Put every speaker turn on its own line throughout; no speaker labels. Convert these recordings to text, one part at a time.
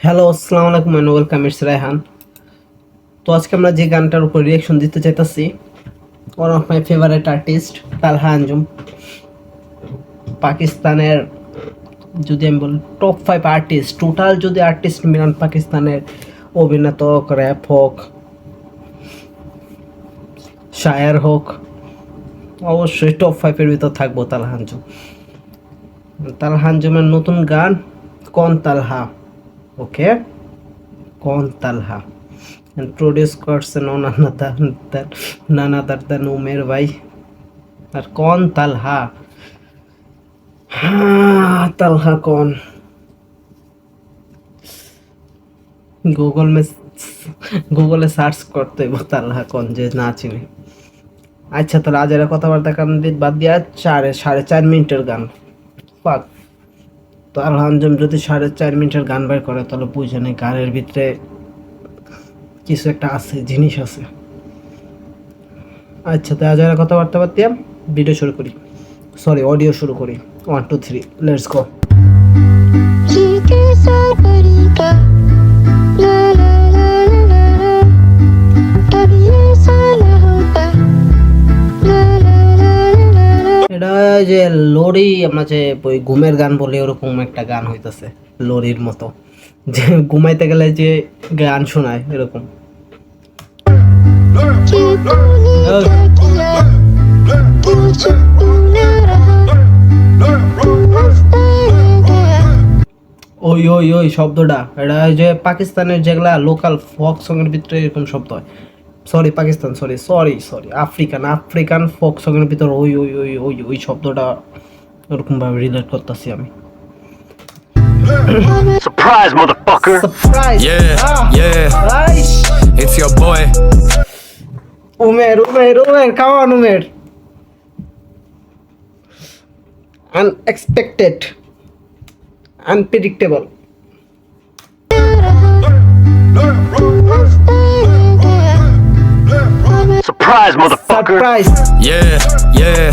Hello, আসসালামু আলাইকুম and welcome, it's Raihan. তো আজকে আমরা যে গানটার উপর রিয়াকশন দিতে চাইতেছি, one of my favourite artist Talha Anjum. পাকিস্তানের, যদি আমি বলি টপ 5 আর্টিস্ট, টোটাল যদি আর্টিস্ট মিলান পাকিস্তানের, অভিনেতা হোক, র্যাপ হোক, শায়ার হোক, অবশ্যই টপ 5-এর ভিতর থাকবো তালহা আঞ্জুম। তালহা আঞ্জুমের নতুন গান কন তালহা, ওকে, কন তালহা, and produced করছে none other than উমের ভাই। আর কন তালহা, তালহা কন, গুগল মে গুগলে সার্চ করতে হইব তালহা কন, যে না চিনি। আচ্ছা, তাহলে আজ এরা কথাবার্তা কান বাদ দিয়া 4.5 মিনিটের গান। পাক, তালহা আঞ্জুম যদি 4.5 মিনিটের গান বের করে, তাহলে বুঝে নেই গানের ভিতরে কিছু একটা আছে, জিনিস আছে। আচ্ছা, তো আজ এরা কথাবার্তা বাদ দিয়া ভিডিও শুরু করি, সরি অডিও শুরু করি। 1 2 3 লেটস গো। এটা যে লরি, আমরা যে ওই ঘুমের গান বলি, ওরকম একটা গান হইতেছে লরির মতো, যে ঘুমাইতে গেলে যে গান শোনায় এরকম। ওই ওই ওই শব্দটা, এটা যে পাকিস্তানের যেগুলা লোকাল ফোক সং এর ভিতরে এরকম শব্দ হয়। Sorry Pakistan, sorry sorry sorry African African folk song এর ভিতর ওই ওই ওই ওই ওই শব্দটা ওরকম ভাবে রিলেট করতেছি আমি।
Surprise, motherfucker!
Surprise,
Yeah. It's your boy.
Umer Umer Umer come on Umer. Unexpected, unpredictable.
Surprise, motherfucker!
Surprise,
Yeah.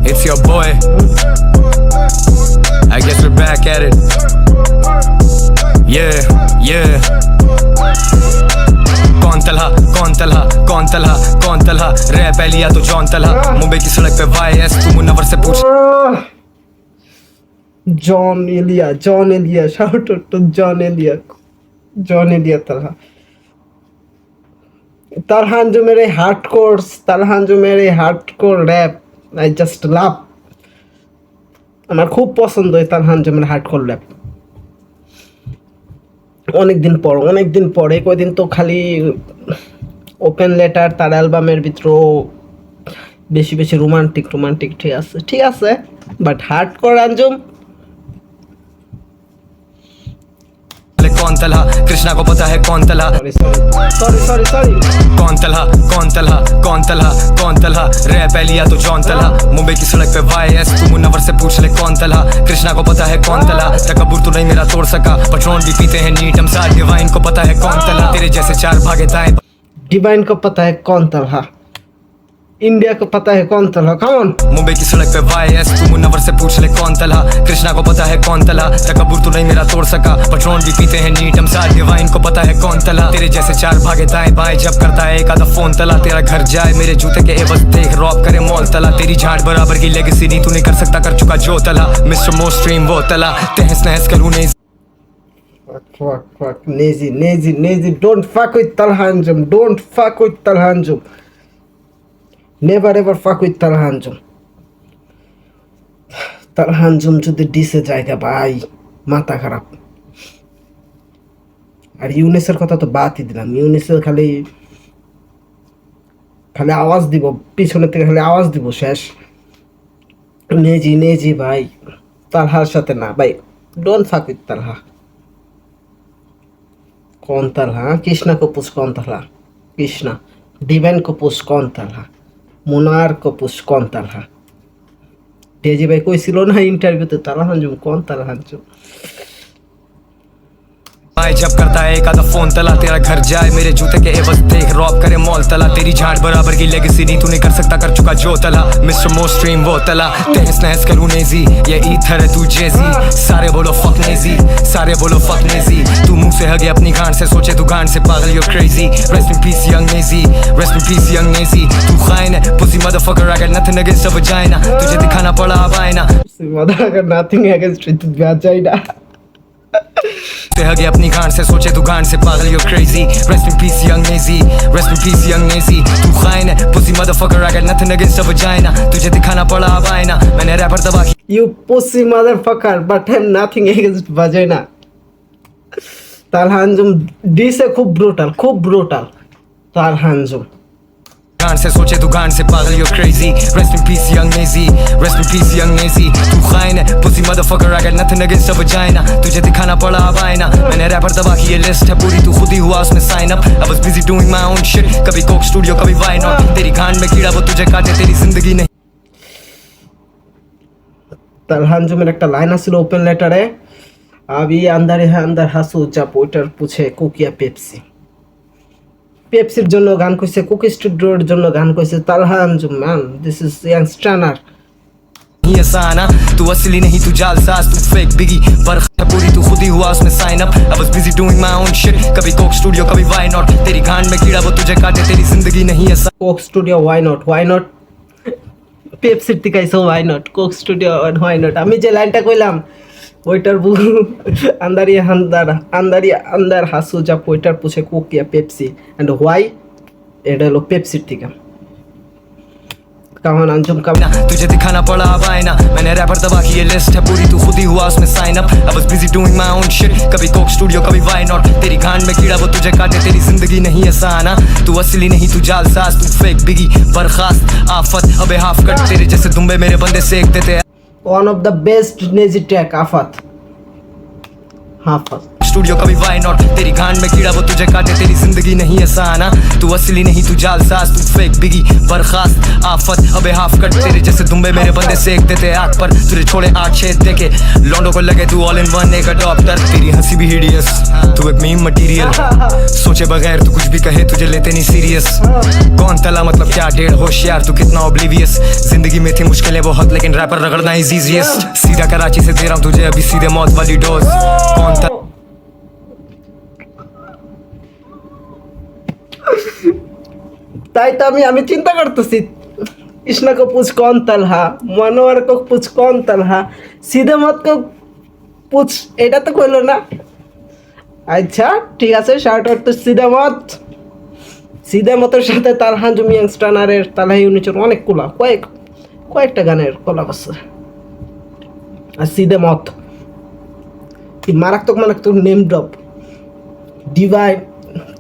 It's your boy. I guess we're back at it. Yeah. कौन तलहा कौन तलहा कौन तलहा कौन तलहा रैप लिया तो जॉन तलहा मुंबई की सड़क पे वाईएस तू मुनव्वर से पूछ
Jaun Elia, shout out to Jaun Elia Talha. Talha আঞ্জুমের এই hardcore rap, I just love. আমার খুব পছন্দ এই তালহা আঞ্জুমের হার্ডকোর র্যাপ। অনেকদিন পরে কয়দিন তো খালি ওপেন লেটার, তার অ্যালবামের ভিতরেও বেশি রোমান্টিক ঠিক আছে, বাট হার্ডকোর আঞ্জুম।
कौन तलहा कृष्णा को पता है कौन तलहा
সরি
कौन तलहा कौन तलहा कौन तलहा कौन तलहा रैप लिया तो जॉन तलहा मुंबई की सड़क पे वाईएस तू मुनव्वर से पूछ ले कौन तलहा कृष्णा को पता है कौन तलहा तकब्बुर तो नहीं मेरा तोड़ सका पट्रोन भी पीते हैं नीट हम साथ डिवाइन को पता है कौन तलहा तेरे जैसे चार भागे दाएं
डिवाइन को पता है कौन तलहा, इंडिया को पता है कौन तलहा, कम ऑन।
मुंबई की सड़क पे वाईएस तू मुनव्वर से पूछ ले कौन तलहा कृष्णा को पता है कौन तलहा तकब्बुर तो नहीं मेरा तोड़ सका पट्रोन भी पीते हैं नीट हम साथ डिवाइन को पता है कौन तलहा तेरे जैसे चार भागे दाएं बाएं जब करता है एक आधा फोन तला तेरा घर जाए मेरे जूते के एवज देख रॉप करे मॉल तला तेरी झाड़ बराबर की लेगेसी नहीं तू नहीं कर सकता कर चुका जो तला मिस्टर मोस्ट स्ट्रीम वो तला तहस नहस करूं नहीं
Fuck, Nazy, don't fuck with Talha Anjum, never ever fuck with Talha Anjum। Talha Anjum যদি ডিসে জায়গা ভাই, মাথা খারাপ। আর ইউনিসের কথা তো বাদই দিলাম, ইউনিসের খালি আওয়াজ দিব, পিছনের থেকে খালি আওয়াজ দিব, শেষ। নেজি ভাই, তালহার সাথে না ভাই, ডোন্ট ফাক উইথ তালহা। कौन तलहा, कृष्णा को पूछ कौन तलहा, कृष्णा डिवाइन को पूछ कौन तलहा, मुनार को पूछ कौन तलहा। तेजी भाई कोई ছিল না ইন্টারভিউতে, তালহা আঞ্জুম কোন তালহা আঞ্জুম।
भाई जब करता है एक आधा फोन तला तेरा घर जाए मेरे जूते के एवज देख रॉब करे मॉल तला तेरी झाड़ बराबर की लेगेसी नहीं तू नहीं कर सकता कर चुका जो तला मिस्टर मोस्ट्रीम वो तला तहस नहस करूं नेजी ये ईथर है तू जेजी सारे बोलो फक नेजी सारे बोलो फक नेजी तू मुंह से हगे अपनी गांड से सोचे तू गांड से पागल you're crazy rest in peace young Naezy rest in peace young Naezy तू खाइन है pussy motherfucker I got nothing against a vagina तुझे दिखाना पड़ा अब आईना
motherfucker nothing against it vagina
ते हगे अपनी गांड से सोचे तू गांड से पागल you're crazy rest in peace young Naezy rest in peace young Naezy तू खाइन है pussy motherfucker I got nothing against a vagina तुझे दिखाना पड़ा अब आईना मैंने रैपर दबा
you pussy motherfucker but I'm nothing against vagina তালহানজুম দিছে খুব ব্রুটাল তালহানজুম
गांड से सोचे तू गांड से पागल you're crazy rest in peace young Naezy rest in peace young Naezy तू खाइन है pussy motherfucker I got nothing against a vagina तुझे दिखाना पड़ा अब आईना मैंने रैपर दबा की ये लिस्ट है पूरी तू खुद ही हुआ उसमें sign up I was busy doing my own shit कभी कोक स्टूडियो कभी why not तेरी गांड में कीड़ा वो तुझे काटे तेरी जिंदगी नहीं
তালহানজুমের একটা লাইন আছিল ওপেন লেটারে আবি আন্দারে হ্যাঁ আন্দার হাসু চাপ ওইটার পুছে কুকিয়া পেপসির জন্য গান কইছে কুকি স্টুডিওর জন্য গান কইছে তালহানজুম ম্যান দিস ইজ ইয়াংস্টার
नहीं आसाना तू असली नहीं तू जालसाज तू फेक बिगी पर पूरी तू खुद ही हुआ उसमें sign up I was busy doing my own shit कभी कोक स्टूडियो कभी why not तेरी गांड में कीड़ा वो तुझे काटे तेरी जिंदगी नहीं आसान
কোক স্টুডিও ওয়াই নট পেপসির টিকাইছো why not Coke Studio why not আমি যে লাইনটা কইলাম ওইটার আন্দার হাসু যা ওইটার পুছে কোকিয়া পেপসি এন্ড হোয়াই এটা হলো পেপসির টিকা কামান আঞ্জুম কামনা
तुझे दिखाना पड़ा अब आईना मैंने रैपर दबा की ये लिस्ट है पूरी तू खुद ही हुआ उसमें sign up I was busy doing my own shit कभी कोक स्टूडियो कभी why not तेरी गांड में कीड़ा वो तुझे काटे तेरी जिंदगी नहीं आसाना तू असली नहीं तू जालसाज तू फेक बिगी बर्खास्त आफत अबे हाफ कट तेरे जैसे दुम्बे मेरे बंदे सेक देते हैं
one of the best Naezy track आफत
स्टूडियो कभी why not तेरी गांड में कीड़ा वो तुझे काटे तेरी जिंदगी नहीं आसाना तू असली नहीं तू जालसाज तू फेक बिगी बर्खास्त आफत अबे हाफ कट तेरे जैसे दुम्बे मेरे बंदे सेक देते आग पर तुझे छोड़े 8-6 देके लौंडों को लगे तू ऑल इन वन एक अडॉप्टर तेरी हंसी भी हिडियस तू एक मीम मटेरियल सोचे बगैर तू कुछ भी कहे तुझे लेते नहीं सीरियस कौन तला मतलब क्या डेढ़ होशियार तू कितना ओब्लिवियस जिंदगी में थी मुश्किलें बहुत लेकिन रैपर रगड़ना इज इजीएस्ट सीधा कराची से दे रहा हूं तुझे अभी सीधे मौत वाली डोज कौन तला
তাই তো আমি চিন্তা করতেছি কৃষ্ণা को पूछ कौन तलहा मनोहर को पूछ कौन तलहा सीधे मत को पूछ এটা তো কইলো না আচ্ছা ঠিক আছে শার্ট আউট তো সিধে মতের সাথে তালহানজুম ইয়াংস্টারের তালহা ইউনিটের অনেক কয়েকটা গানের কোলাব আছে আর সিধে মত কি মারাত্মক নেম ড্রপ ডিভাইন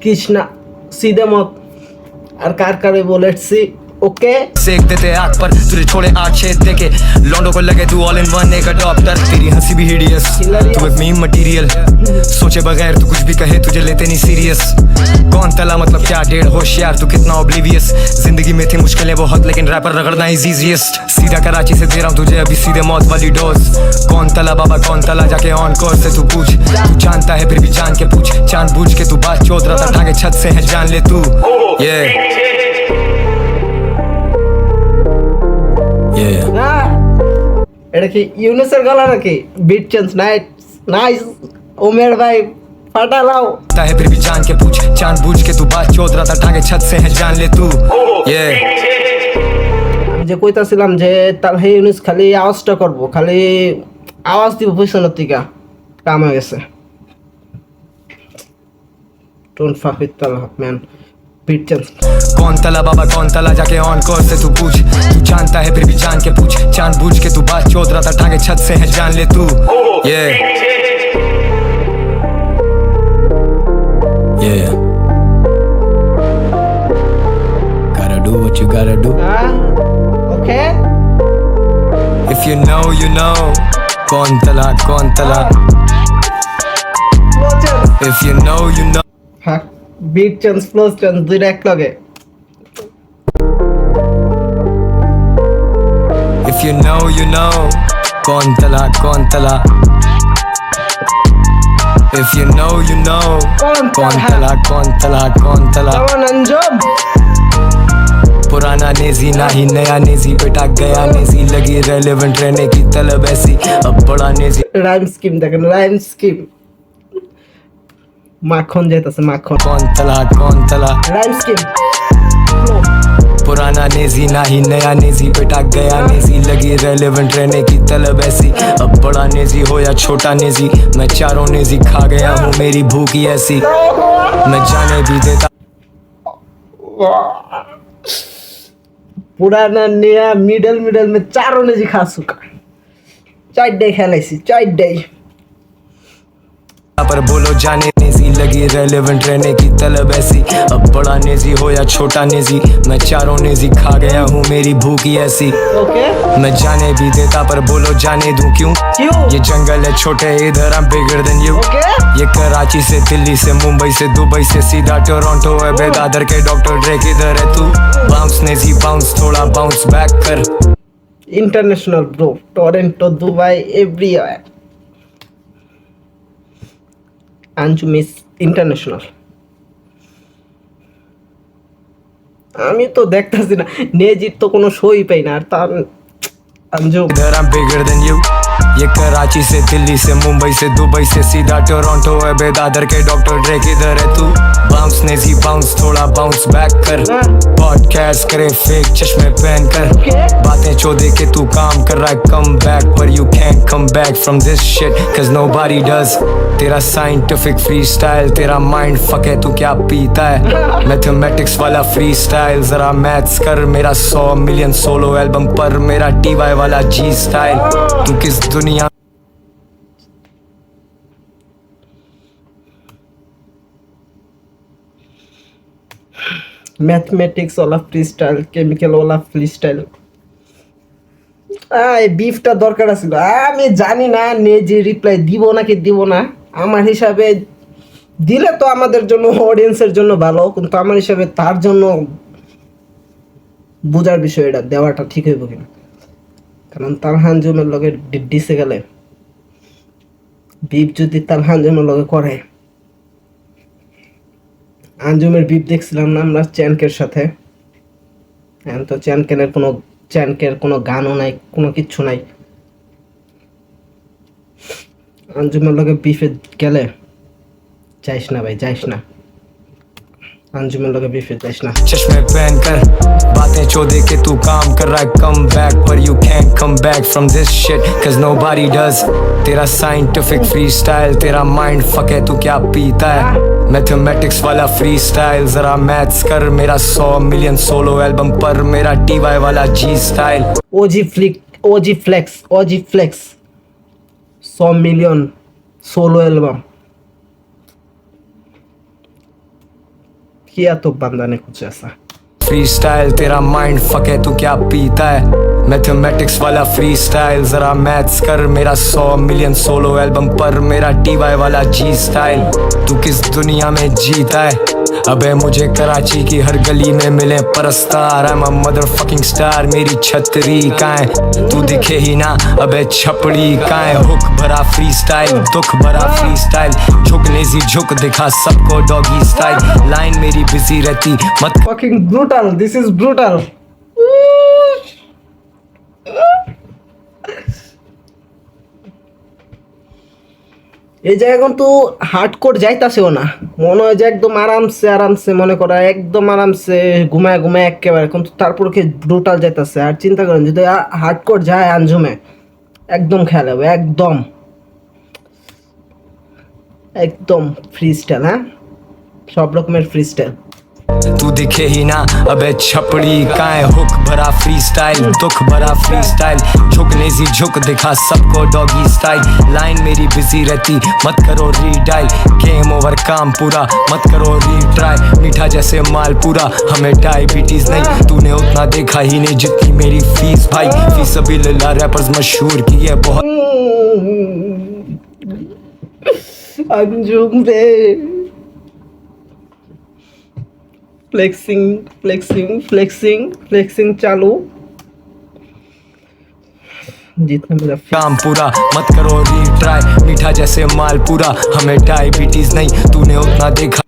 কৃষ্ণা सीधे मत और कार बोलेट्सी ओके
सेक देते आग पर तुझे छोड़े 8-6 देके लौंडों को लगे तू ऑल इन वन एक अडॉप्टर तेरी हंसी भी हिडियस तू एक मीम मटेरियल सोचे बगैर तू कुछ भी कहे तुझे लेते नहीं सीरियस कौन तला मतलब क्या डेढ़ होशियार तू कितना ओब्लिवियस जिंदगी में थी मुश्किलें बहुत लेकिन रैपर रगड़ना इज इजीएस्ट सीधा कराची से दे रहा हूं तुझे अभी सीधे मौत वाली डोज कौन तला बाबा कौन तला जाके ऑन कोर्स से तू पूछ तू जानता है फिर भी जान के पूछ जानबूझ के तू बात चोद रहा था ठाके छत से है जान ले तू ये
এটা কি ইউনুসের গলা নাকি বিট চেঞ্জ নাইস ওমের ভাই ফাটালাও
है फिर भी जान के पूछ जानबूझ के तू बात चोद रहा था ठाके छत से है जान ले तू ये
যে কইতাছিলাম যে তালহা ইউনুস খালি আওয়াজটা করব খালি আওয়াজ দিব পিছনের দিকে কাম হয়ে গেছে don't fuck with Talha man beat change
कौन तला बाबा कौन तला जाके ऑन कोर्स से तू पूछ तू जानता है फिर भी जान के पूछ जानबूझ के तू बात चोद रहा था ठाके छत से है जान ले तू ये gotta do what you gotta do
okay
if you know कौन तला if you know
fuck beat change flow change দুইটা এক লগে
if you know कौन तला If you know, you know.
कौन
कौन
तलहा?
तला कौन तला कौन तला
Come on, अंजुम.
पुराना नेजी ना ही नया नेजी बेटा गया नेजी लगी रेलेवेंट रहने की तलब ऐसी अब बड़ा नेजी
রাইম স্কিম দেখেন, রাইম স্কিম। মাখন যেতেছে, মাখন।
कौन तला
রাইম স্কিম।
पुराना नेजी ना ही नया नेजी बेटा गया नेजी लगी रेलेवेंट रहने की तलब ऐसी अब बड़ा नेजी हो या छोटा नेजी मैं चारों नेजी खा गया हूँ मेरी भूख ही ऐसी मैं जाने भी देता
पुराना नया मिडल मिडल में चारों ने जी खा चुका। 4 डे खेलाइছি, 4 डे।
पर बोलो जाने नेजी लगी रेलेवेंट रहने की तलब ऐसी अब बड़ा नेजी हो या छोटा नेजी मैं चारों नेजी खा गया हूँ मेरी भूख ही ऐसी
ओके,
मैं जाने भी देता पर बोलो जाने दूं क्यों
क्यों?
ये जंगल है छोटे इधर I'm bigger than you
okay.
ये कराची से दिल्ली से मुंबई से दुबई से सीधा टोरंटो है बेदादर के डॉक्टर ड्रे किधर है तू बाउंस नेजी बाउंस थोड़ा बाउंस बैक कर
international bro, Toronto, Dubai, everywhere. Anjum is international. আমি তো দেখতাছি না, নেজির তো কোনো শোই পাই না, আর তার अंजुम।
इधर I'm bigger than you ये कराची से दिल्ली से मुंबई से दुबई से सीधा टोरंटो है बेदादर के डॉक्टर ड्रे किधर है तू बाउंस नेजी बाउंस थोड़ा बाउंस बैक कर पॉडकास्ट करे फेक चश्मे पहन कर बातें चौधे के तू काम कर रहा है कम बैक पर you can come back from this shit cause nobody does तेरा साइंटिफिक फ्री स्टाइल तेरा माइंड फक है तू क्या पीता है मैथमेटिक्स वाला फ्री स्टाइल जरा मैथ्स कर मेरा 100 मिलियन सोलो एल्बम पर मेरा DY वाला जी स्टाइल तू किस दुनिया
मैथमेटिक्स वाला फ्री स्टाइल, केमिकल वाला फ्री स्टाइल। এই বিফটা দরকার ছিল। আমি জানি না নেজি রিপ্লাই দিব নাকি দিব না। আমার হিসাবে দিলে তো আমাদের জন্য, অডিয়েন্সের জন্য ভালো, কিন্তু আমার হিসাবে তার জন্য বোঝার বিষয় এটা দেওয়াটা ঠিক হইব কিনা। কারণ তালহা আঞ্জুমের লগে ডিসে গেলে বিপ যদি তালহা আঞ্জুমের লগে করে, আঞ্জুমের বিপ দেখছিলাম না আমরা চ্যানকের সাথে, এখন তো চ্যানকের কোনো গানও নাই, কোনো কিচ্ছু নাই। আঞ্জুমের লগে বিফে গেলে যাইস না ভাই, যাইস না, अंजुमन लगे भी फिर ना
चश्मे पहन कर बातें चौधे के तू काम कर रहा है कम बैक पर you can come back from this shit cause nobody does तेरा साइंटिफिक फ्री स्टाइल तेरा माइंड फक है तू क्या पीता है मैथमेटिक्स वाला फ्री स्टाइल जरा मैथ्स कर मेरा 100 मिलियन सोलो एल्बम पर मेरा DY वाला जी स्टाइल
ओजी फ्लेक्स 100 मिलियन सोलो एल्बम किया तो बंदा ने कुछ ऐसा
फ्री स्टाइल तेरा माइंड फक है तू क्या पीता है मैथमेटिक्स वाला फ्री स्टाइल जरा मैथ्स कर मेरा 100 मिलियन सोलो एल्बम पर मेरा DY वाला जी स्टाइल तू किस दुनिया में जीता है अबे मुझे कराची की हर गली में मिले परस्तार I'm a motherfucking star मेरी छतरी कहाँ है तू दिखे ही ना अबे छपड़ी कहाँ है हुक भरा फ्री स्टाइल दुख भरा फ्री स्टाइल झुकने सी झुक दिखा सबको डॉगी स्टाइल लाइन मेरी बिजी रहती मत
fucking brutal, this is brutal। এই জায়গায় কিন্তু হার্ডকোর যাইতাছেও না, মনে হয় যে একদম আরামসে মনে করা, একদম আরামসে ঘুমায় একেবারে, কিন্তু তারপরে ব্রুটাল যাইতাছে। আর চিন্তা করেন যদি হার্ডকোর যায় আঞ্জুমে, একদম খেয়াল হবে, একদম ফ্রি স্টাইল, হ্যাঁ সব রকমের ফ্রি স্টাইল।
तू दिखे ही ना अबे छपड़ी कहाँ है हुक भरा फ्री स्टाइल दुख भरा फ्री स्टाइल झुकने सी झुक दिखा सबको डॉगी स्टाइल लाइन मेरी बिजी रहती मत करो रीडाइल गेम ओवर काम पूरा मत करो रीट्राई मीठा जैसे माल पूरा हमें डायबिटीज नहीं तूने उतना देखा ही नहीं जितनी मेरी फीस भाई फीस अभी लल्ला रैपर्स मशहूर की है बहुत
अंजुम रे फ्लेक्सिंग चालू। जितना मेरा
काम पूरा मत करो रीट्राई मीठा जैसे मालपूरा हमें डायबिटीज नहीं तूने उतना देखा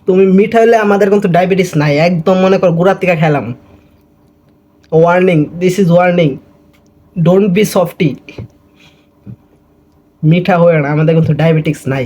তুমি মিঠা হলে আমাদের কিন্তু ডায়াবেটিস নাই, একদম মনে কর গুড়ার থেকে খেলাম। Warning, this is warning, don't be softy. মিঠা হয়ে না, আমাদের কিন্তু ডায়াবেটিস নাই।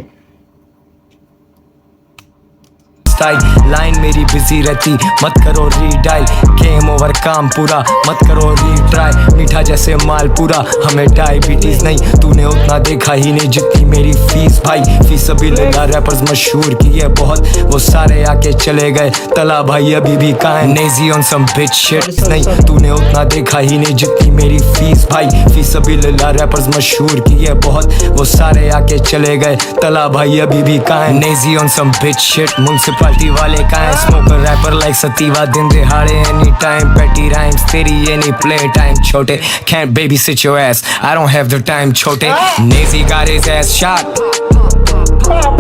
लाइन मेरी बिजी रहती मत करो रीडाइल गेम ओवर काम पूरा मत करो रीट्राई मीठा जैसे मालपूरा हमें डायबिटीज नहीं तूने उतना देखा ही नहीं जितनी मेरी फीस भाई फीस अभी लेला रैपर्स मशहूर किए बहुत वो सारे आके चले गए तला भाई अभी भी कहाँ है नेजी ऑन सम बिच शिट नहीं तूने उतना देखा ही नहीं जितनी मेरी फीस भाई फीस अभी लेला रैपर्स मशहूर किए बहुत वो सारे आके चले गए तला भाई अभी भी कहाँ है नेजी on some bitch shit municipality वाले कहाँ है स्मोकर रैपर लाइक सतीवा दिन दिहाड़े एनी टाइम पेटी राइम्स तेरी ये नहीं प्ले टाइम छोटे can't baby sit your ass I don't have the time छोटे Nazy got his ass shot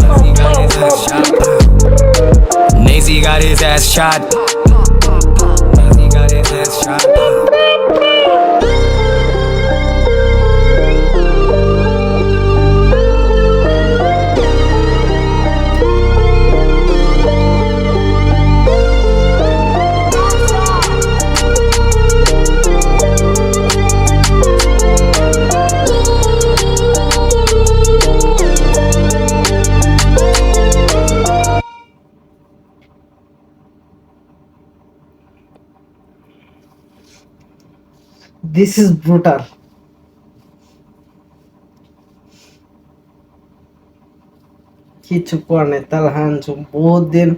Nazy got his ass shot Nazy got his ass shot Nazy got his ass shot
this is brutal. কিছু করার নেই, তালহান বহুত দিন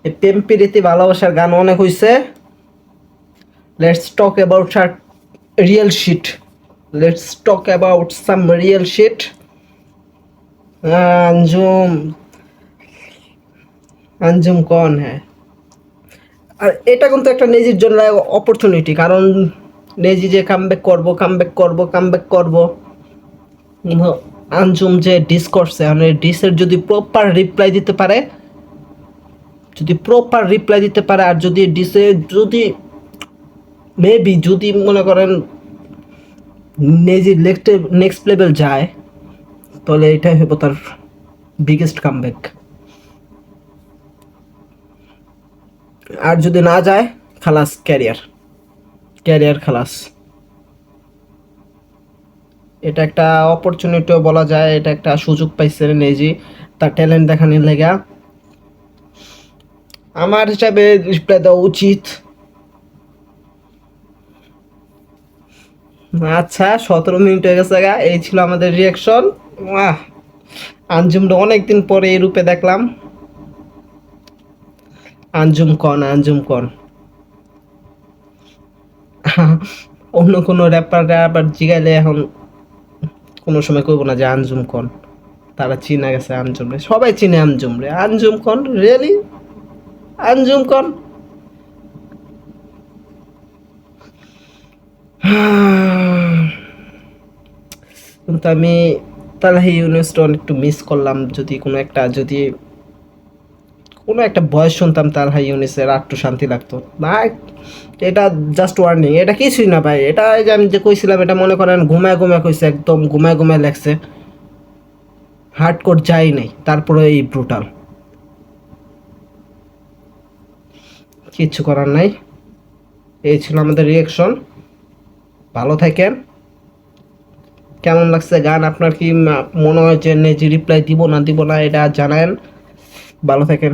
এই প্রেম প্রীতি ভালোবাসার গান অনেক হয়েছে। Let's talk about real shit, let's talk about some real shit. Anjum Anjum कौन है? আর এটা কিন্তু একটা নেজির জন্য অপরচুনিটি, কারণ নেজি যে কামব্যাক করব আঞ্জুম যে ডিস করছে, মানে ডিসের যদি প্রপার রিপ্লাই দিতে পারে, আর যদি ডিসে যদি মেবি যদি মনে করেন নেজি নেক্সট লেভেল যায়, তাহলে এটাই হবে তার বিগেস্ট কামব্যাক। আর যদি না যায়, খালাস, ক্যারিয়ার খালাস। এটা একটা অপরচুনিটিও বলা যায়, এটা একটা সুযোগ পাইছে নেজি তার ট্যালেন্ট দেখানোর লেগা। আমার হিসাবে রিপ্লাই দেওয়া উচিত। আচ্ছা, 17 মিনিট হয়ে গেছে গা। এই ছিল আমাদের রিয়াকশন। আঞ্জুমটা অনেকদিন পরে এই রূপে দেখলাম। আঞ্জুম কন অন্য কোনো র্যাপাররা আবার জিগাইলে এখন কোনো সময় কইব না যে আঞ্জুম কন, তারা চিনা গেছে আঞ্জুম রে, সবাই চিনে আঞ্জুম রে। আঞ্জুম কন, রিয়েলি আঞ্জুম কন? কিন্তু আমি তালহা ইউনিভার্সিটি একটু মিস করলাম। যদি কোনো একটা ভয়েস শুনতাম তালহা ইউনিসের, আর একটু শান্তি লাগতো না। এটা জাস্ট ওয়ার্নিং, এটা কিছুই না ভাই। এটা যে আমি যে কইছিলাম, এটা মনে করেন ঘুমায় কইছে, একদম ঘুমায় লাগছে, হার্ডকোর যাই নাই, তারপরে এই ব্রুটাল। কিচ্ছু করার নাই। এই ছিল আমাদের রিয়াকশন। ভালো থাকেন। কেমন লাগছে গান? আপনার কি মনে হয় যে নেজি রিপ্লাই দিব না এটা জানায়েন। ভালো থাকেন।